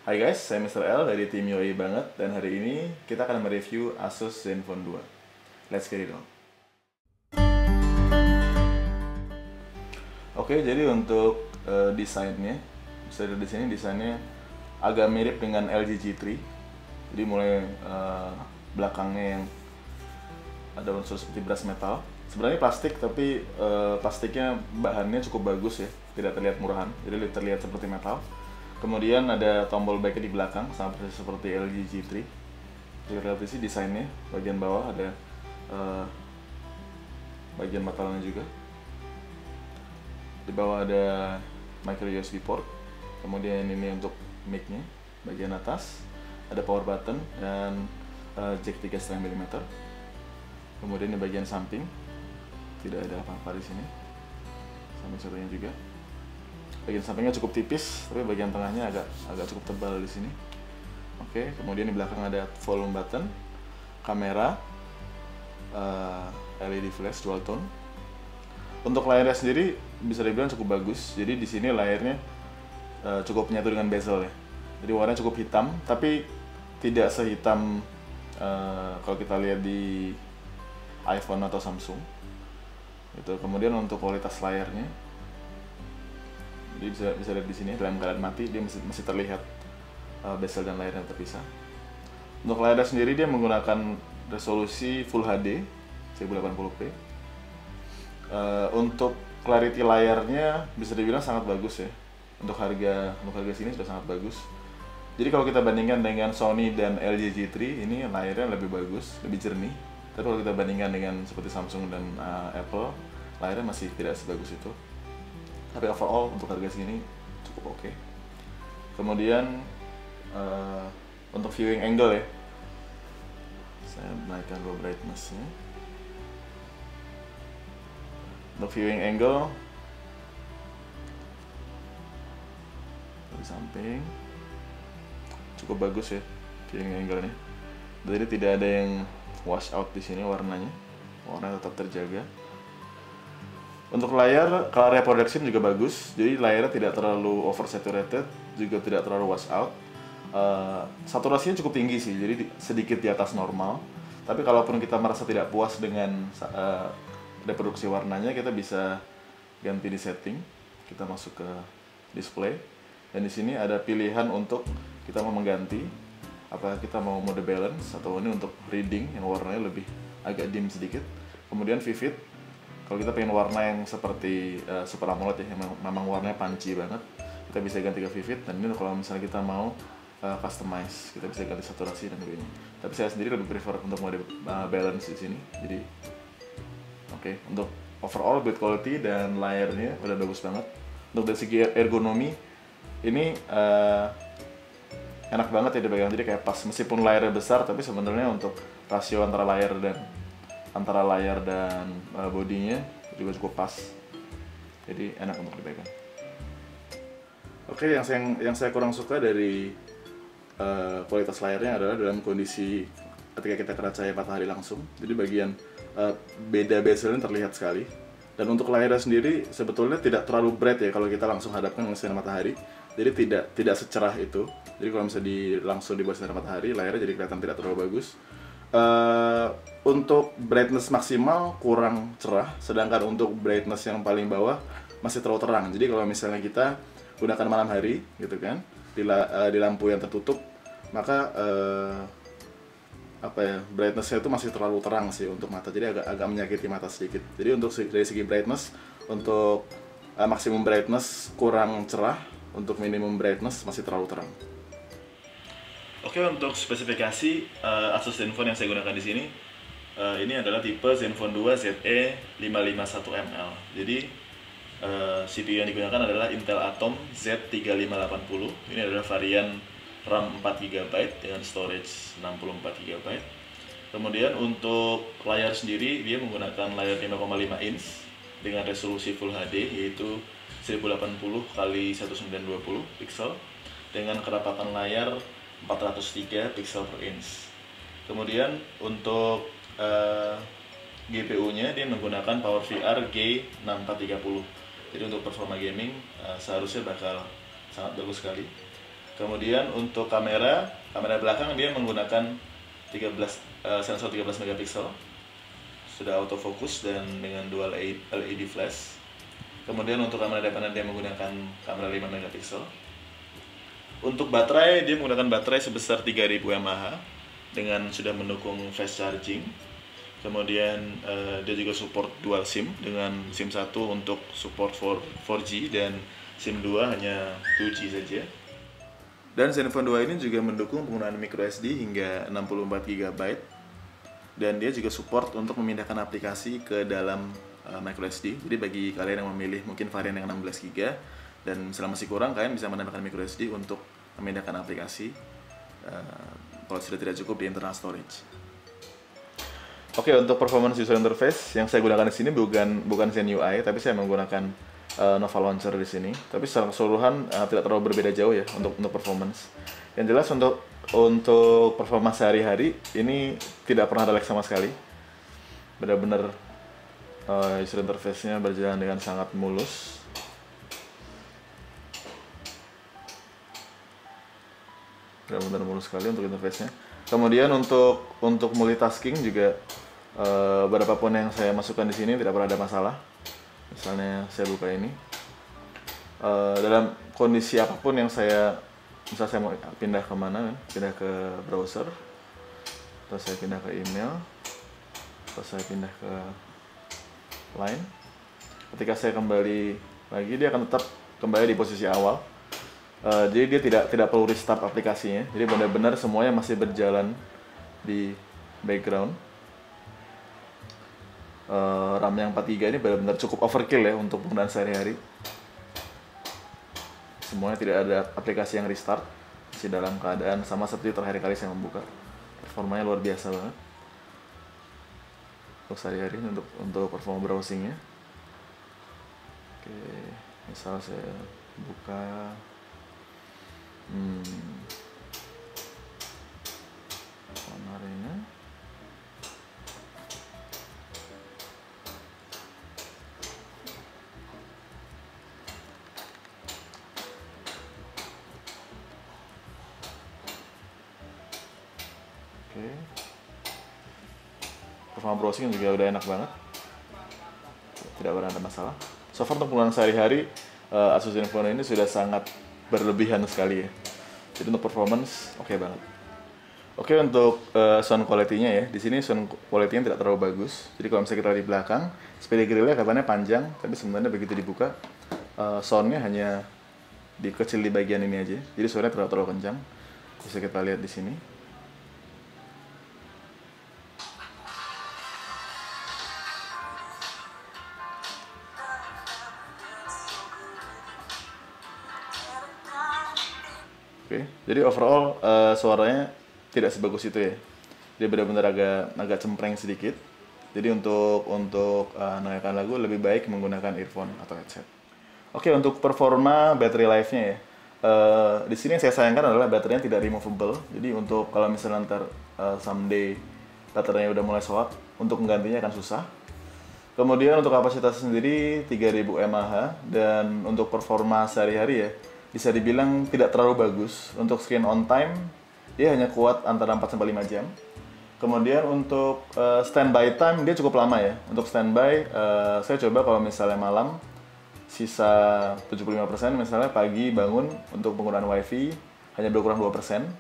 Hai guys, saya Mr. L dari tim Yoi Banget dan hari ini kita akan mereview Asus Zenfone 2. Let's get it on. Oke, jadi untuk desainnya, bisa dilihat di sini desainnya agak mirip dengan LG G3. Jadi mulai belakangnya yang ada unsur seperti brush metal. Sebenarnya plastik, tapi plastiknya bahannya cukup bagus ya, tidak terlihat murahan, jadi terlihat seperti metal. Kemudian ada tombol backnya di belakang, sama persis seperti LG G3. Jadi lihat di sini desainnya, bagian bawah ada bagian metalnya juga. Di bawah ada micro USB port. Kemudian ini untuk mic-nya. Bagian atas ada power button dan jack 3,5 mm. Kemudian di bagian samping tidak ada apa-apa di sini. Samping satunya juga. Bagian sampingnya cukup tipis, tapi bagian tengahnya agak cukup tebal di sini. Oke, kemudian di belakang ada volume button, kamera, LED flash dual tone. Untuk layarnya sendiri bisa dibilang cukup bagus. Jadi di sini layarnya cukup menyatu dengan bezel ya. Jadi warnanya cukup hitam, tapi tidak sehitam kalau kita lihat di iPhone atau Samsung. Itu. Kemudian untuk kualitas layarnya, jadi bisa lihat di sini dalam keadaan mati dia masih terlihat bezel dan layarnya terpisah. Untuk layarnya sendiri dia menggunakan resolusi Full HD 1080p. Untuk clarity layarnya bisa dibilang sangat bagus ya. Untuk harga sini sudah sangat bagus. Jadi kalau kita bandingkan dengan Sony dan LG G3, ini layarnya lebih bagus, lebih jernih. Tapi kalau kita bandingkan dengan seperti Samsung dan Apple, layarnya masih tidak sebagus itu. Tapi overall untuk harga segini cukup oke. Kemudian untuk viewing angle ya, saya naikkan low brightness-nya. Untuk viewing angle di samping cukup bagus ya viewing angle-nya. Jadi tidak ada yang wash out di sini warnanya tetap terjaga. Untuk layar, color reproduction juga bagus, jadi layarnya tidak terlalu oversaturated, juga tidak terlalu wash out. Saturasinya cukup tinggi sih, jadi sedikit di atas normal. Tapi kalaupun kita merasa tidak puas dengan reproduksi warnanya, kita bisa ganti di setting. Kita masuk ke display, dan di sini ada pilihan untuk kita mau mengganti, apakah kita mau mode balance atau ini untuk reading yang warnanya lebih agak dim sedikit. Kemudian vivid. Kalau kita pengen warna yang seperti Super AMOLED ya, yang memang warnanya punchy banget, kita bisa ganti ke vivid. Dan ini kalau misalnya kita mau customize, kita bisa ganti saturasi dan begini. Tapi saya sendiri lebih prefer untuk mode balance di sini. Jadi oke, untuk overall build quality dan layarnya udah bagus banget. Untuk dari segi ergonomi, ini enak banget ya dipegang. Jadi kayak pas, meskipun layarnya besar, tapi sebenarnya untuk rasio antara layar dan bodinya juga cukup pas, jadi enak untuk dipegang. Oke, yang saya kurang suka dari kualitas layarnya adalah dalam kondisi ketika kita kena cahaya matahari langsung. Jadi bagian beda bezelnya terlihat sekali. Dan untuk layarnya sendiri sebetulnya tidak terlalu bright ya kalau kita langsung hadapkan dengan sinar matahari. Jadi tidak secerah itu. Jadi kalau misalnya langsung di bawah sinar matahari, layarnya jadi kelihatan tidak terlalu bagus. Untuk brightness maksimal kurang cerah, sedangkan untuk brightness yang paling bawah masih terlalu terang. Jadi kalau misalnya kita gunakan malam hari gitu kan, di lampu yang tertutup, maka brightness-nya itu masih terlalu terang sih untuk mata. Jadi agak menyakiti mata sedikit. Jadi untuk dari segi brightness, untuk maksimum brightness kurang cerah, untuk minimum brightness masih terlalu terang. Oke, untuk spesifikasi Asus Zenfone yang saya gunakan di sini, ini adalah tipe Zenfone 2 ZE551ML. Jadi CPU yang digunakan adalah Intel Atom Z3580. Ini adalah varian RAM 4GB dengan storage 64GB. Kemudian untuk layar sendiri, dia menggunakan layar 5,5 inch dengan resolusi Full HD, yaitu 1080x1920 pixel dengan kerapatan layar 403 pixel per inch. Kemudian untuk GPU-nya dia menggunakan PowerVR G6430. Jadi untuk performa gaming seharusnya bakal sangat bagus sekali. Kemudian untuk kamera belakang dia menggunakan sensor 13 megapiksel, sudah autofocus dan dengan dual LED flash. Kemudian untuk kamera depan dia menggunakan kamera 5 megapiksel. Untuk baterai dia menggunakan baterai sebesar 3000 mAh dengan sudah mendukung fast charging. Kemudian dia juga support dual SIM dengan SIM 1 untuk support 4G dan SIM 2 hanya 2G saja. Dan Zenfone 2 ini juga mendukung penggunaan microSD hingga 64 GB. Dan dia juga support untuk memindahkan aplikasi ke dalam microSD. Jadi bagi kalian yang memilih mungkin varian yang 16 GB dan selama masih kurang, kalian bisa menambahkan microSD untuk memindahkan aplikasi kalau sudah tidak cukup di internal storage. Oke, untuk performance user interface yang saya gunakan di sini bukan Zen UI, tapi saya menggunakan Nova Launcher di sini. Tapi secara keseluruhan tidak terlalu berbeda jauh ya untuk performance. Yang jelas untuk performance sehari-hari ini tidak pernah ada lag sama sekali. Benar-benar user interface-nya berjalan dengan sangat mulus. Benar-benar mulus sekali untuk interface-nya. Kemudian untuk multitasking juga berapapun yang saya masukkan di sini tidak pernah ada masalah. Misalnya saya buka ini, dalam kondisi apapun yang misal saya mau pindah kemana, pindah ke browser, atau saya pindah ke email, atau saya pindah ke Line, ketika saya kembali lagi dia akan tetap kembali di posisi awal. Jadi dia tidak perlu restart aplikasinya, jadi benar-benar semuanya masih berjalan di background. RAM yang 4 GB ini benar-benar cukup overkill ya untuk penggunaan sehari-hari. Semuanya tidak ada aplikasi yang restart, masih dalam keadaan sama seperti terakhir kali saya membuka. Performanya luar biasa banget untuk sehari-hari, untuk performa browsingnya. Oke, misal saya buka Arena. Oke. Performa browsing juga udah enak banget. Tidak pernah ada masalah. So far untuk penggunaan sehari-hari Asus Zenfone ini sudah sangat berlebihan sekali ya. Jadi untuk performance oke banget. Oke, untuk sound quality-nya ya. Di sini sound quality-nya tidak terlalu bagus. Jadi kalau misalnya kita di belakang, speedy grill-nya katanya panjang, tapi sebenarnya begitu dibuka sound-nya hanya dikecil di bagian ini aja. Jadi suaranya terlalu kencang. Bisa kita lihat di sini. Oke, jadi overall suaranya tidak sebagus itu ya. Dia benar-benar agak cempreng sedikit. Jadi untuk mendengarkan lagu lebih baik menggunakan earphone atau headset. Oke, untuk performa battery life-nya ya. Di sini yang saya sayangkan adalah baterainya tidak removable. Jadi untuk kalau misalnya ntar someday baterainya udah mulai soak, untuk menggantinya akan susah. Kemudian untuk kapasitas sendiri 3000 mAh dan untuk performa sehari-hari ya bisa dibilang tidak terlalu bagus. Untuk screen on time dia hanya kuat antara 4-5 jam. Kemudian untuk standby time dia cukup lama ya. Untuk standby saya coba kalau misalnya malam sisa 75%, misalnya pagi bangun untuk penggunaan wifi hanya berkurang 2%.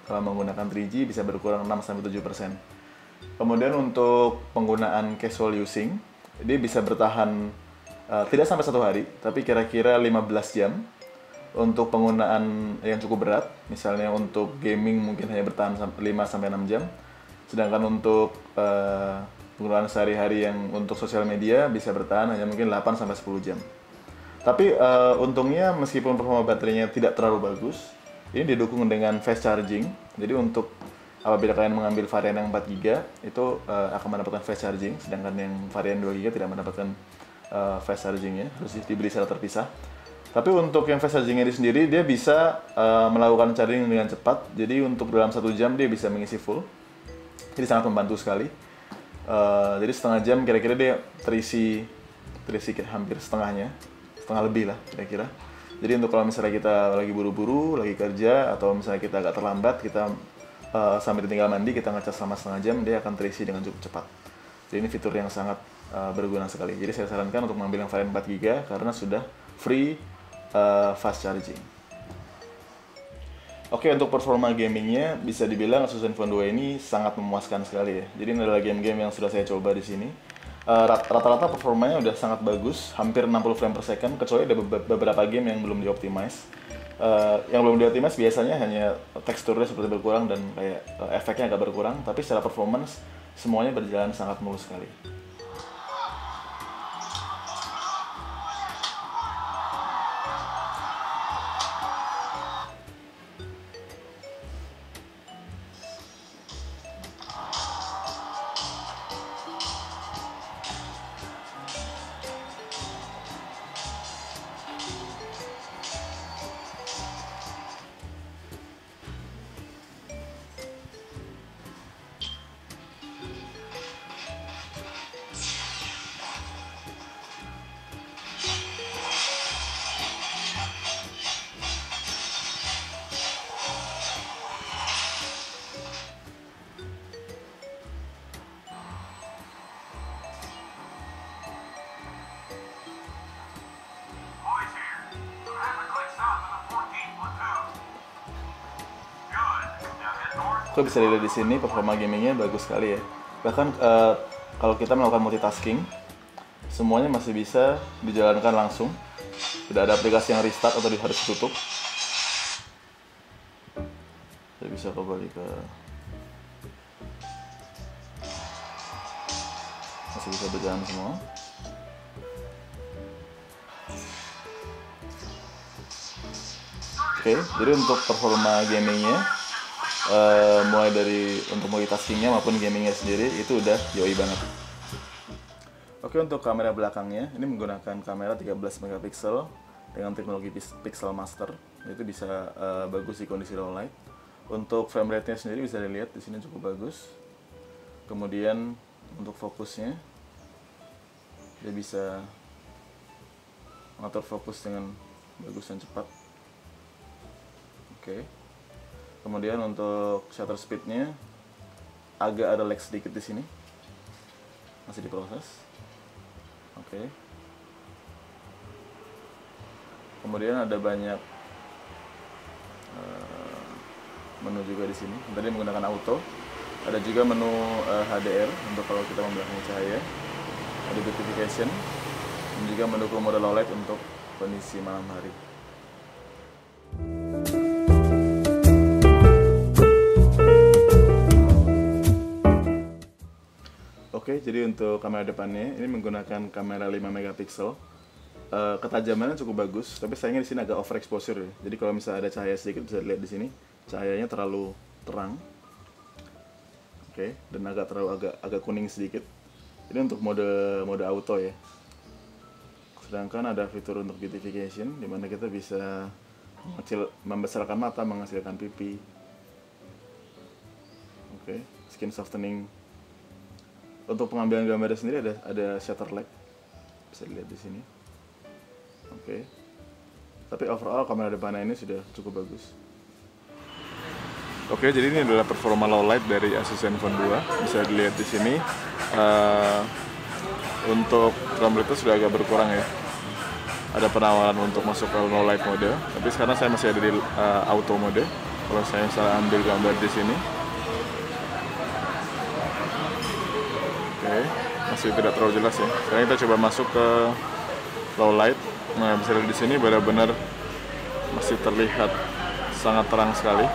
Kalau menggunakan 3G bisa berkurang 6-7%. Kemudian untuk penggunaan casual using dia bisa bertahan tidak sampai 1 hari, tapi kira-kira 15 jam. Untuk penggunaan yang cukup berat, misalnya untuk gaming mungkin hanya bertahan 5-6 jam. Sedangkan untuk penggunaan sehari-hari yang untuk sosial media bisa bertahan hanya mungkin 8-10 jam. Tapi untungnya meskipun performa baterainya tidak terlalu bagus, ini didukung dengan fast charging. Jadi untuk apabila kalian mengambil varian yang 4 GB itu akan mendapatkan fast charging, sedangkan yang varian 2 GB tidak mendapatkan fast chargingnya, harus dibeli secara terpisah. Tapi untuk yang fast charging ini sendiri dia bisa melakukan charging dengan cepat. Jadi untuk dalam 1 jam dia bisa mengisi full. Jadi sangat membantu sekali. Jadi setengah jam kira-kira dia terisi hampir setengahnya, setengah lebih lah kira-kira. Jadi untuk kalau misalnya kita lagi buru-buru, lagi kerja, atau misalnya kita agak terlambat, kita sambil tinggal mandi, kita ngecas selama setengah jam, dia akan terisi dengan cukup cepat. Jadi ini fitur yang sangat berguna sekali. Jadi saya sarankan untuk mengambil yang varian 4 GB karena sudah free fast charging. Oke, untuk performa gamingnya bisa dibilang Asus Zenfone 2 ini sangat memuaskan sekali ya. Jadi ini adalah game-game yang sudah saya coba di sini. Rata-rata performanya udah sangat bagus, hampir 60 frame per second, kecuali ada beberapa game yang belum dioptimize. Yang belum dioptimize biasanya hanya teksturnya seperti berkurang dan kayak efeknya agak berkurang, tapi secara performance semuanya berjalan sangat mulus sekali. Kok bisa dilihat di sini performa gamingnya bagus sekali ya. Bahkan kalau kita melakukan multitasking, semuanya masih bisa dijalankan langsung. Tidak ada aplikasi yang restart atau harus ditutup. Saya bisa kembali ke, masih bisa berjalan semua. Oke, jadi untuk performa gamingnya, mulai dari untuk multitaskingnya maupun gamingnya sendiri itu udah yoi banget. Oke, untuk kamera belakangnya ini menggunakan kamera 13 megapiksel dengan teknologi Pixel Master. Itu bisa bagus di kondisi low light. Untuk frame rate-nya sendiri bisa dilihat di sini cukup bagus. Kemudian untuk fokusnya dia bisa mengatur fokus dengan bagus dan cepat. Oke. Kemudian untuk shutter speed-nya agak ada lag sedikit di sini. Masih diproses. Oke. Kemudian ada banyak menu juga di sini. Tadi menggunakan auto. Ada juga menu HDR untuk kalau kita membelakangi cahaya. Ada beautification dan juga mendukung mode low light untuk kondisi malam hari. Oke, jadi untuk kamera depannya ini menggunakan kamera 5 megapiksel. Ketajamannya cukup bagus, tapi sayangnya di sini agak overexposure ya. Jadi kalau misalnya ada cahaya sedikit bisa dilihat di sini, cahayanya terlalu terang. Oke, dan agak kuning sedikit. Ini untuk mode auto ya. Sedangkan ada fitur untuk beautification di mana kita bisa membesarkan mata, menghasilkan pipi. Oke, skin softening. Untuk pengambilan gambar sendiri ada shutter lag, bisa dilihat di sini. Oke. Tapi overall kamera depannya ini sudah cukup bagus. Oke, jadi ini adalah performa low light dari Asus Zenfone 2. Bisa dilihat di sini. Untuk frame rate sudah agak berkurang ya. Ada penawaran untuk masuk ke low light mode, tapi sekarang saya masih ada di auto mode. Kalau saya misalnya ambil gambar di sini. Oke, masih tidak terlalu jelas ya. Sekarang kita coba masuk ke low light. Nah, bisa lihat di sini benar-benar masih terlihat sangat terang sekali.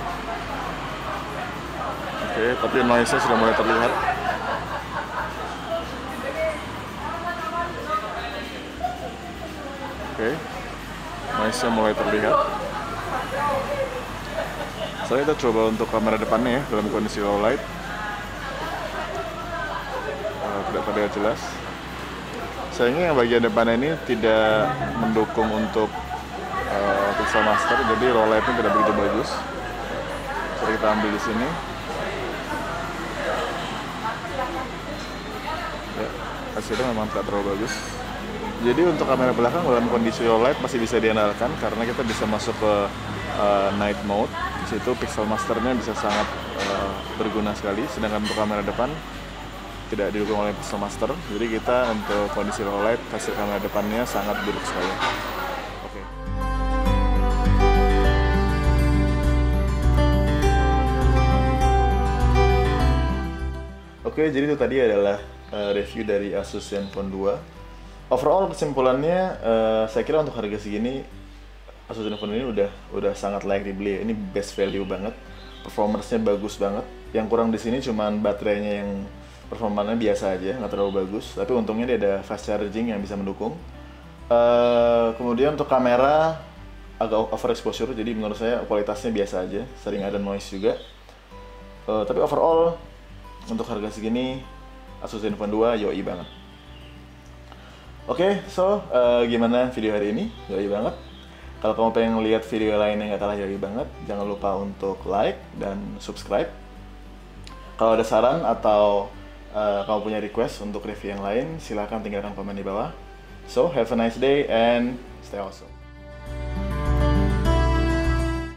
Oke, tapi noise-nya sudah mulai terlihat. Oke, noise-nya mulai terlihat. Sekarang kita coba untuk kamera depannya ya, dalam kondisi low light. Tidak terlihat jelas. Sayangnya yang bagian depan ini tidak mendukung untuk Pixel Master, jadi low light-nya tidak begitu bagus. Jadi kita ambil di sini. Ya, hasilnya memang tidak terlalu bagus. Jadi untuk kamera belakang dalam kondisi low light masih bisa diandalkan karena kita bisa masuk ke night mode. Di situ pixel masternya bisa sangat berguna sekali. Sedangkan untuk kamera depan tidak didukung oleh pixel master. Jadi kita untuk kondisi low light hasil kamera depannya sangat buruk sekali. Oke. Oke, jadi itu tadi adalah review dari Asus Zenfone 2. Overall kesimpulannya, saya kira untuk harga segini Asus Zenfone ini udah sangat layak dibeli. Ini best value banget, performance-nya bagus banget. Yang kurang di sini cuman baterainya yang performanya biasa aja, nggak terlalu bagus. Tapi untungnya dia ada fast charging yang bisa mendukung. Kemudian untuk kamera agak overexposure, jadi menurut saya kualitasnya biasa aja, sering ada noise juga. Tapi overall untuk harga segini Asus Zenfone 2 yoi banget. Oke, gimana video hari ini? Yoi banget. Kalau kamu pengen lihat video lain yang gak kalah yoi banget, jangan lupa untuk like dan subscribe. Kalau ada saran atau kamu punya request untuk review yang lain, silahkan tinggalkan komen di bawah. So, have a nice day and stay awesome.